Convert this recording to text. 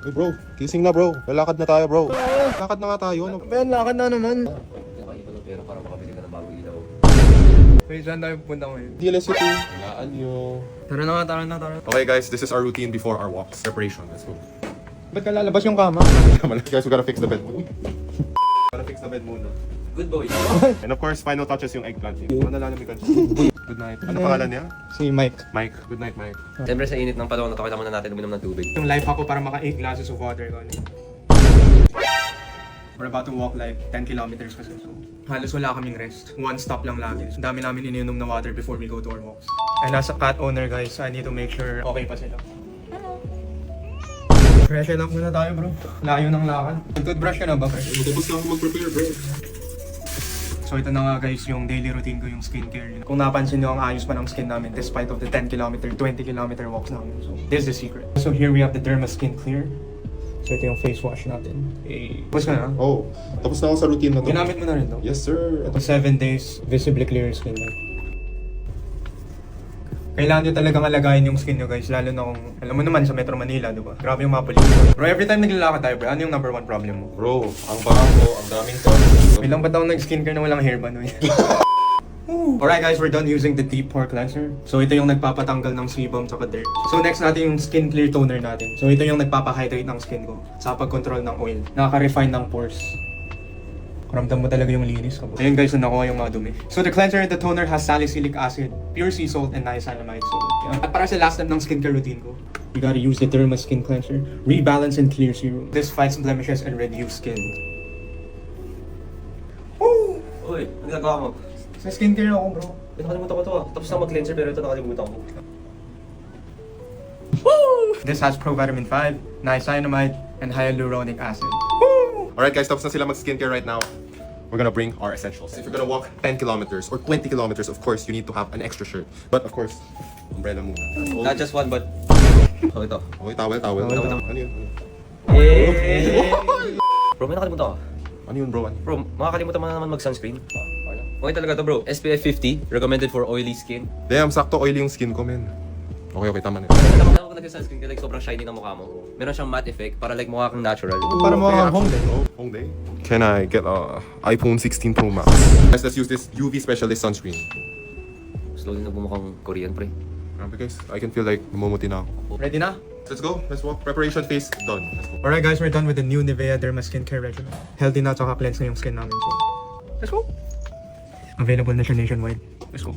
Hey bro, kissing na bro. Lalakad na tayo bro. Lakad na nga tayo. Ano? Ben, lakad na naman. Nakaiba ng pera para makabili ka ng bagong ilaw. Wait, saan tayo pupunta ngayon? DLS2. Walaan nyo. Tara na nga, tara na. Okay guys, this is our routine before our walks. Preparation, let's go. Ba't ka lalabas yung kama? Guys, we gotta fix the bed muna. Gotta fix the bed muna. Good boy. And of course, final touches yung eggplant. Manalanan mo Good night. Ano pangalan niya? Si Mike. Mike. Good night, Mike. Siyempre sa init ng panahon na to, kailangan muna natin uminom ng tubig. Yung life hack ko para maka 8 glasses of water ko. We're about to walk like 10 kilometers kasi. So, halos wala kaming rest. One stop lang lagi. So, dami namin iniinom na water before we go to our walks. And as a cat owner guys, I need to make sure okay pa sila. Freshen up muna tayo bro. Layo ng lakad. Toothbrush ka na ba, fresh? Matapos na ako mag-prepare, bro. So ito na nga guys, yung daily routine ko, yung skincare. Kung napansin nyo, ang ayos pa ng skin namin despite of the 10 kilometer, 20 kilometer walks namin. So this is the secret. So here we have the Derma Skin Clear. So ito yung face wash natin. Tapos ka na? Oh, tapos na ako sa routine na to. Ginamit mo na rin to? Yes, sir. Ito 7 days, visibly clear skin na. Kailangan nyo talagang alagayin yung skin nyo guys, lalo na kung, alam mo naman sa Metro Manila, diba? Grabe yung mga pollution. Bro, every time naglalakad tayo bro, ano yung number 1 problem mo? Bro, ang bago, ang daming to. Ilang ba taon nag-skincare na walang hair ba nun? Alright guys, we're done using the deep pore cleanser. So ito yung nagpapatanggal ng sebum sa dirt. So next natin yung skin clear toner natin. So ito yung nagpapahydrate ng skin ko sa pag-control ng oil. Nakaka-refine ng pores. Ramdam mo talaga yung linis ko. Ayun guys, nakuha yung mga dumi. So the cleanser and the toner has salicylic acid, pure sea salt, and niacinamide. So, yeah. At para sa last step ng skincare routine ko, you gotta use the Derma Skin Cleanser, rebalance and clear serum. This fights blemishes and reduce skin. Woo! Uy, ano ginagawa mo? Sa skincare ako bro. Nakalimutan ko to ah. Tapos na mag-cleanser pero ito nakalimutan ko. This has provitamin 5, niacinamide, and hyaluronic acid. Alright guys, tapos na sila mag-skincare right now. We're gonna bring our essentials. If you're gonna walk 10 kilometers or 20 kilometers, of course, you need to have an extra shirt. But of course, umbrella muna. Not just one but... Oh, ito. Okay, towel. Ano yun? Bro, may nakalimutan ka. Ano yun, bro? Bro, makakalimutan mo na naman mag-sunscreen. Okay talaga to bro. SPF 50, recommended for oily skin. Damn, sakto oily yung skin ko, men. Okay, tama na. Tapos ako nag-sunscreen ka, like sobrang shiny ng mukha mo. Meron siyang matte effect para like mukha kang natural. Para mo Okay, home day. Home day? Can I get a iPhone 16 Pro Max? Guys, let's use this UV Specialist sunscreen. Slowly na bumukhang Korean pre. Because I can feel like namumuti na ako. Ready na? Let's go. Let's walk. Preparation phase done. Let's go. Alright guys, we're done with the new Nivea Derma Skincare Regimen. Healthy na at saka cleanse na yung skin namin. So, let's go! Available na siya nationwide. Let's go.